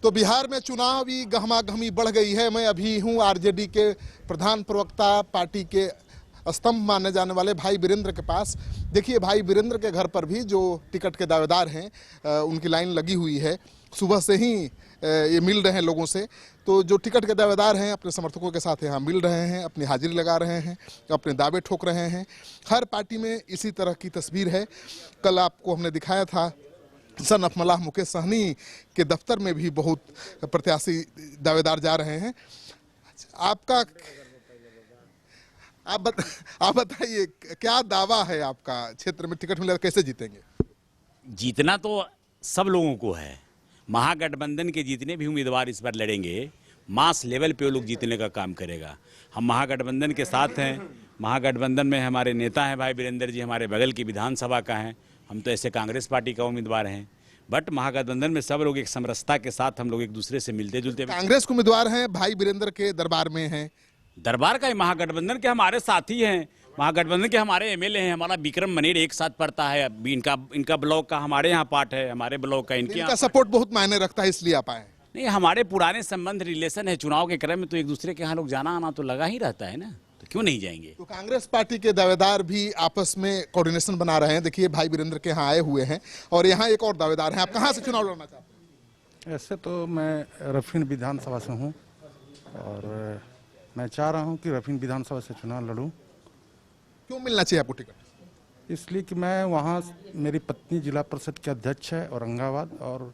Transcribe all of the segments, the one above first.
तो बिहार में चुनावी गहमागहमी बढ़ गई है। मैं अभी हूं आरजेडी के प्रधान प्रवक्ता, पार्टी के स्तंभ माने जाने वाले भाई वीरेंद्र के पास। देखिए, भाई वीरेंद्र के घर पर भी जो टिकट के दावेदार हैं उनकी लाइन लगी हुई है। सुबह से ही ये मिल रहे हैं लोगों से। तो जो टिकट के दावेदार हैं अपने समर्थकों के साथ यहाँ मिल रहे हैं, अपनी हाजिरी लगा रहे हैं, अपने दावे ठोक रहे हैं। हर पार्टी में इसी तरह की तस्वीर है। कल आपको हमने दिखाया था सन ऑफ मलाह मुकेश सहनी के दफ्तर में भी बहुत प्रत्याशी दावेदार जा रहे हैं। आपका आप बताइए, क्या दावा है आपका? क्षेत्र में टिकट मिला कैसे जीतेंगे? जीतना तो सब लोगों को है। महागठबंधन के जितने भी उम्मीदवार इस बार लड़ेंगे, मास लेवल पे वो लोग जीतने का काम करेगा। हम महागठबंधन के साथ हैं। महागठबंधन में हमारे नेता हैं भाई वीरेंद्र जी, हमारे बगल की विधानसभा का हैं। हम तो ऐसे कांग्रेस पार्टी का उम्मीदवार हैं, बट महागठबंधन में सब लोग एक समरसता के साथ हम लोग एक दूसरे से मिलते जुलते। कांग्रेस के उम्मीदवार हैं, भाई वीरेंद्र के दरबार में हैं। दरबार का ही महागठबंधन के हमारे साथी हैं, महागठबंधन के हमारे एमएलए हैं। हमारा विक्रम मनेर एक साथ पढ़ता है। अभी इनका ब्लॉक का हमारे यहाँ पार्ट है, हमारे ब्लॉक का इनका सपोर्ट बहुत मायने रखता है, इसलिए आप आए? नहीं, हमारे पुराने संबंध रिलेशन है। चुनाव के क्रम में तो एक दूसरे के यहाँ लोग जाना आना तो लगा ही रहता है ना, तो क्यों नहीं जाएंगे? तो कांग्रेस पार्टी के दावेदार भी आपस में कोऑर्डिनेशन बना रहे हैं। देखिए, भाई वीरेंद्र के यहाँ आए हुए हैं और यहाँ एक और दावेदार हैं। आप कहाँ से चुनाव लड़ना चाहते हैं? ऐसे तो मैं रफीन विधानसभा से हूँ और मैं चाह रहा हूँ कि रफीन विधानसभा से चुनाव लड़ूँ। क्यों मिलना चाहिए आपको टिकट? इसलिए कि मैं वहाँ, मेरी पत्नी जिला परिषद के अध्यक्ष है औरंगाबाद, और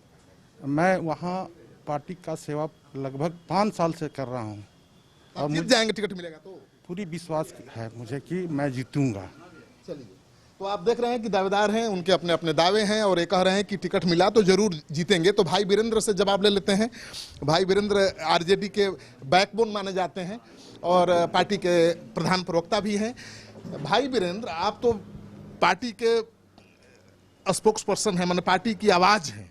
मैं वहाँ पार्टी का सेवा लगभग 5 साल से कर रहा हूँ और जीत जाएंगे, टिकट मिलेगा तो? पूरी विश्वास है मुझे कि मैं जीतूंगा। चलिए, तो आप देख रहे हैं कि दावेदार हैं, उनके अपने अपने दावे हैं और ये कह रहे हैं कि टिकट मिला तो जरूर जीतेंगे। तो भाई वीरेंद्र से जवाब ले लेते हैं। भाई वीरेंद्र आरजेडी के बैकबोन माने जाते हैं और पार्टी के प्रधान प्रवक्ता भी हैं। भाई वीरेंद्र, आप तो पार्टी के स्पोक्स पर्सन हैं, माने पार्टी की आवाज हैं।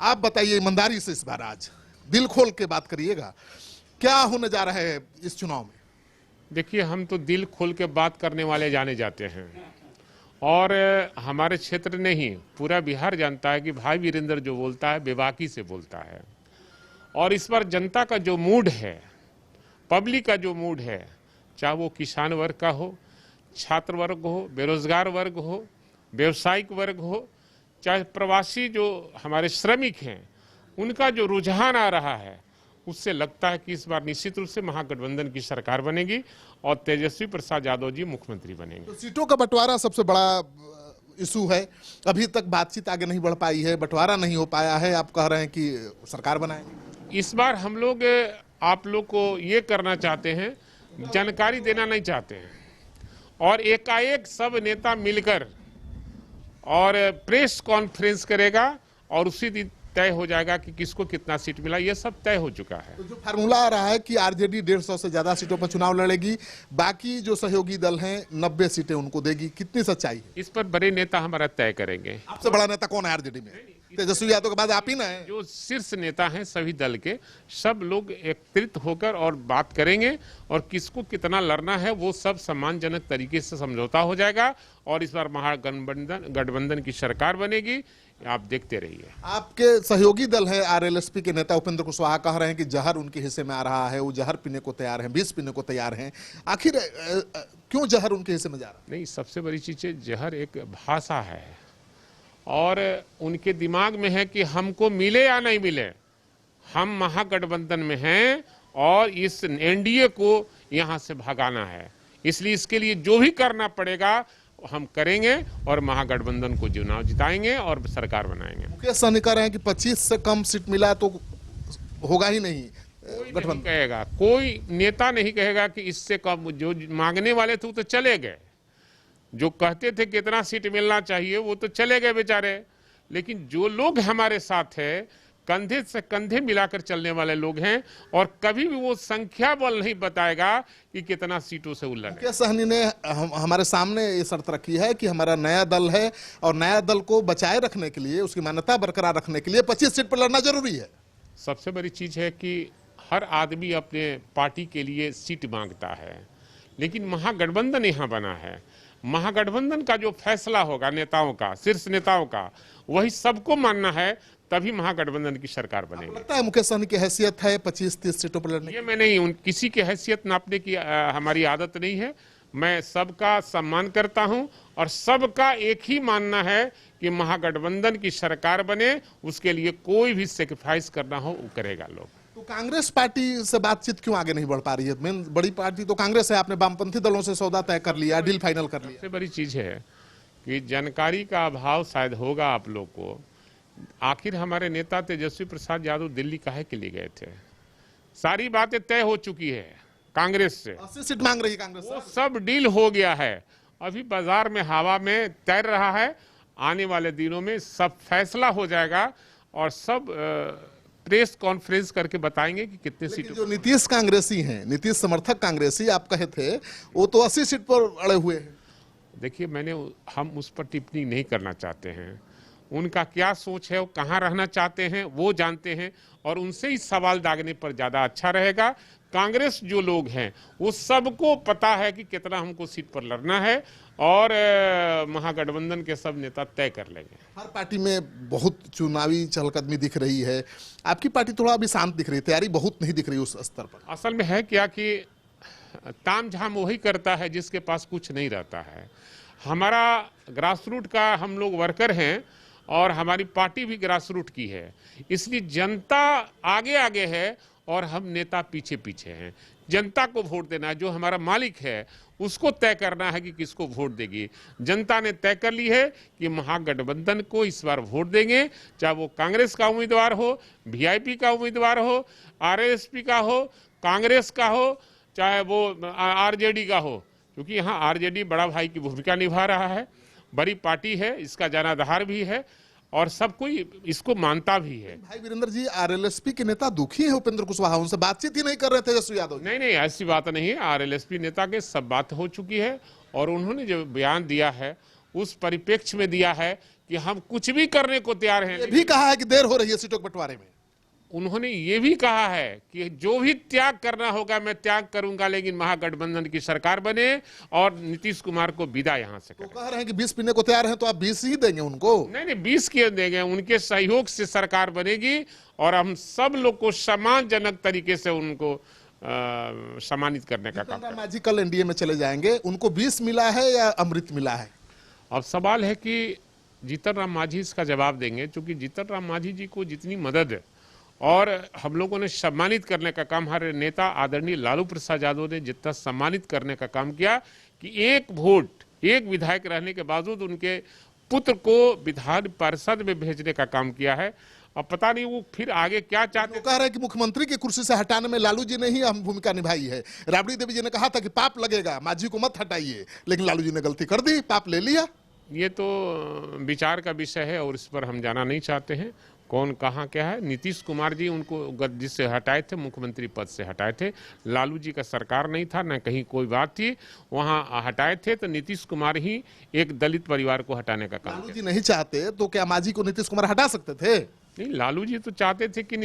आप बताइए ईमानदारी से, इस बार आज दिल खोल के बात करिएगा, क्या होने जा रहा है इस चुनाव में? देखिए, हम तो दिल खोल के बात करने वाले जाने जाते हैं और हमारे क्षेत्र नहीं, पूरा बिहार जानता है कि भाई वीरेंद्र जो बोलता है बेबाकी से बोलता है। और इस बार जनता का जो मूड है, पब्लिक का जो मूड है, चाहे वो किसान वर्ग का हो, छात्र वर्ग हो, बेरोजगार वर्ग हो, व्यवसायिक वर्ग हो, चाहे प्रवासी जो हमारे श्रमिक हैं, उनका जो रुझान आ रहा है, उससे लगता है कि इस बार निश्चित रूप से महागठबंधन की सरकार बनेगी और तेजस्वी प्रसाद यादव जी मुख्यमंत्री बनेंगे। तो सीटों का बंटवारा सबसे बड़ा इशू है। अभी तक बातचीत आगे नहीं बढ़ पाई है, बंटवारा नहीं हो पाया है। आप कह रहे हैं कि सरकार बनाएंगे। इस बार हम लोग आप लोग को ये करना चाहते हैं, जानकारी देना नहीं चाहते हैं और एकाएक सब नेता मिलकर और प्रेस कॉन्फ्रेंस करेगा और उसी दिन तय हो जाएगा कि किसको कितना सीट मिला। ये सब तय हो चुका है। तो जो फार्मूला आ रहा है कि आरजेडी 150 से ज्यादा सीटों पर चुनाव लड़ेगी, बाकी जो सहयोगी दल हैं 90 सीटें उनको देगी, कितनी सच्चाई है? इस पर बड़े नेता हमारा तय करेंगे। आपसे बड़ा नेता कौन है आरजेडी में? तेजस्वी यादव के बाद आप ही ना है? जो शीर्ष नेता हैं सभी दल के, सब लोग एकत्रित होकर और बात करेंगे और किसको कितना लड़ना है वो सब सम्मानजनक तरीके से समझौता हो जाएगा और इस बार महागठबंधन की सरकार बनेगी। आप देखते रहिए। आपके सहयोगी दल है आरएलएसपी के नेता उपेंद्र कुशवाहा कह रहे हैं कि जहर उनके हिस्से में आ रहा है, वो जहर पीने को तैयार हैं, विष पीने को तैयार हैं। आखिर क्यों जहर उनके हिस्से में जा रहा है? नहीं, सबसे बड़ी चीज है, जहर एक भाषा है और उनके दिमाग में है कि हमको मिले या नहीं मिले, हम महागठबंधन में हैं और इस एनडीए को यहां से भगाना है। इसलिए इसके लिए जो भी करना पड़ेगा हम करेंगे और महागठबंधन को चुनाव जिताएंगे और सरकार बनाएंगे। मुकेश सहनी कह रहे हैं कि 25 से कम सीट मिला तो होगा ही नहीं गठबंधन। कहेगा कोई नेता नहीं कहेगा कि इससे कम। जो मांगने वाले थे वो तो चले गए, जो कहते थे कितना सीट मिलना चाहिए वो तो चले गए बेचारे। लेकिन जो लोग हमारे साथ है, कंधे से कंधे मिलाकर चलने वाले लोग हैं और कभी भी वो संख्या बल नहीं बताएगा कि कितना सीटों से उल्लंघन। मुकेश सहनी ने हमारे सामने ये शर्त रखी है कि हमारा नया दल है और नया दल को बचाए रखने के लिए, उसकी मान्यता बरकरार रखने के लिए 25 सीट पर लड़ना जरूरी है। सबसे बड़ी चीज है कि हर आदमी अपने पार्टी के लिए सीट मांगता है, लेकिन महागठबंधन यहाँ बना है महागठबंधन का जो फैसला होगा नेताओं का, शीर्ष नेताओं का, वही सबको मानना है, तभी महागठबंधन की सरकार बनेगी। लगता है मुकेश सहनी की हैसियत है 25-30 सीटों पर लड़ने की? ये मैं नहीं, किसी की हैसियत नापने की हमारी आदत नहीं है। मैं सबका सम्मान करता हूं और सबका एक ही मानना है कि महागठबंधन की सरकार बने, उसके लिए कोई भी सेक्रीफाइस करना हो वो करेगा लोग। तो कांग्रेस पार्टी से बातचीत क्यों आगे नहीं बढ़ पा रही है? मेन बड़ी पार्टी तो कांग्रेस है, आपने वामपंथी दलों से सौदा तय कर लिया, डील फाइनल कर लिया। सबसे बड़ी चीज है कि जानकारी का अभाव शायद होगा आप लोग को। आखिर हमारे नेता तेजस्वी प्रसाद यादव दिल्ली काहे के लिए गए थे? सारी बातें तय हो चुकी है कांग्रेस से, 80 सीट मांग रही है कांग्रेस। वो सब डील हो गया है, अभी बाजार में हवा में तैर रहा है। आने वाले दिनों में सब फैसला हो जाएगा और सब प्रेस कॉन्फ्रेंस करके बताएंगे कि कितने सीट। जो नीतीश कांग्रेसी हैं, नीतीश समर्थक कांग्रेसी आप कहे थे, वो तो 80 सीट पर अड़े हुए हैं। देखिए, हम उस पर टिप्पणी नहीं करना चाहते हैं। उनका क्या सोच है, वो कहाँ रहना चाहते हैं, वो जानते हैं, और उनसे ही सवाल दागने पर ज़्यादा अच्छा रहेगा। कांग्रेस जो लोग हैं वो सबको पता है कि कितना हमको सीट पर लड़ना है, और महागठबंधन के सब नेता तय कर लेंगे। हर पार्टी में बहुत चुनावी चहलकदमी दिख रही है, आपकी पार्टी थोड़ा अभी शांत दिख रही है, तैयारी बहुत नहीं दिख रही उस स्तर पर। असल में है क्या कि ताम झाम वही करता है जिसके पास कुछ नहीं रहता है। हमारा ग्रास रूट का हम लोग वर्कर हैं और हमारी पार्टी भी ग्रास रूट की है, इसलिए जनता आगे आगे है और हम नेता पीछे पीछे हैं। जनता को वोट देना है, जो हमारा मालिक है उसको तय करना है कि किसको वोट देगी। जनता ने तय कर ली है कि महागठबंधन को इस बार वोट देंगे, चाहे वो कांग्रेस का उम्मीदवार हो, वीआईपी का उम्मीदवार हो, आरएसपी का हो, कांग्रेस का हो, चाहे वो आरजेडी का हो, क्योंकि यहाँ आरजेडी बड़ा भाई की भूमिका निभा रहा है, बड़ी पार्टी है, इसका जनाधार भी है और सब कोई इसको मानता भी है। भाई वीरेंद्र जी, आरएलएसपी के नेता दुखी हैं उपेंद्र कुशवाहा, उनसे बातचीत ही नहीं कर रहे थे तेजस्वी यादव। नहीं, ऐसी बात नहीं है। आरएलएसपी नेता के सब बात हो चुकी है और उन्होंने जो बयान दिया है उस परिप्रेक्ष्य में दिया है कि हम कुछ भी करने को तैयार हैं। ये भी कहा है कि देर हो रही है सीटों के बंटवारे में। उन्होंने ये भी कहा है कि जो भी त्याग करना होगा मैं त्याग करूंगा, लेकिन महागठबंधन की सरकार बने और नीतीश कुमार को विदा यहां से करें। तो कह रहे हैं कि 20 पीने को तैयार हैं, तो आप 20 ही देंगे उनको? नहीं, 20 क्यों देंगे, उनके सहयोग से सरकार बनेगी और हम सब लोग को सम्मानजनक तरीके से उनको सम्मानित करने का काम करेंगे। मांझी कल एनडीए में चले जाएंगे, उनको 20 मिला है या अमृत मिला है? अब सवाल है कि जीतन राम मांझी इसका जवाब देंगे, क्योंकि जीतन राम मांझी जी को जितनी मदद और हम लोगों ने सम्मानित करने का काम, हमारे नेता आदरणीय लालू प्रसाद यादव ने जितना सम्मानित करने का काम किया कि एक वोट, एक विधायक रहने के बावजूद उनके पुत्र को विधान परिषद में भेजने का काम किया है। अब पता नहीं वो फिर आगे क्या चाहते। कह रहे हैं कि मुख्यमंत्री की कुर्सी से हटाने में लालू जी ने ही अहम भूमिका निभाई है। राबड़ी देवी जी ने कहा था कि पाप लगेगा, मांझी को मत हटाइए, लेकिन लालू जी ने गलती कर दी, पाप ले लिया। ये तो विचार का विषय है और इस पर हम जाना नहीं चाहते हैं कौन कहाँ क्या है। नीतीश कुमार जी उनको जिससे हटाए थे, मुख्यमंत्री पद से हटाए थे। लालू जी का सरकार नहीं था, न कहीं कोई बात थी, वहाँ हटाए थे तो नीतीश कुमार ही एक दलित परिवार को हटाने का काम। लालू जी नहीं चाहते तो क्या मांझी को नीतीश कुमार हटा सकते थे? नहीं, लालू जी तो चाहते थे कि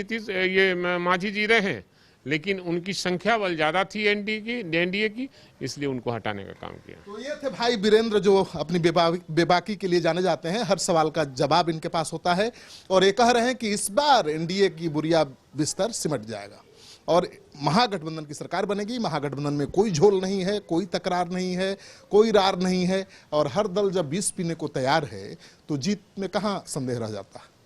ये मांझी जी रहे, लेकिन उनकी संख्या बल ज्यादा थी एनडीए की, इसलिए उनको हटाने का काम किया। तो ये थे भाई वीरेंद्र, जो अपनी बेबाकी के लिए जाने जाते हैं, हर सवाल का जवाब इनके पास होता है और ये कह रहे हैं कि इस बार एनडीए की बुरिया बिस्तर सिमट जाएगा और महागठबंधन की सरकार बनेगी। महागठबंधन में कोई झोल नहीं है, कोई तकरार नहीं है, कोई रार नहीं है और हर दल जब 20 पीने को तैयार है तो जीत में कहाँ संदेह रह जाता है।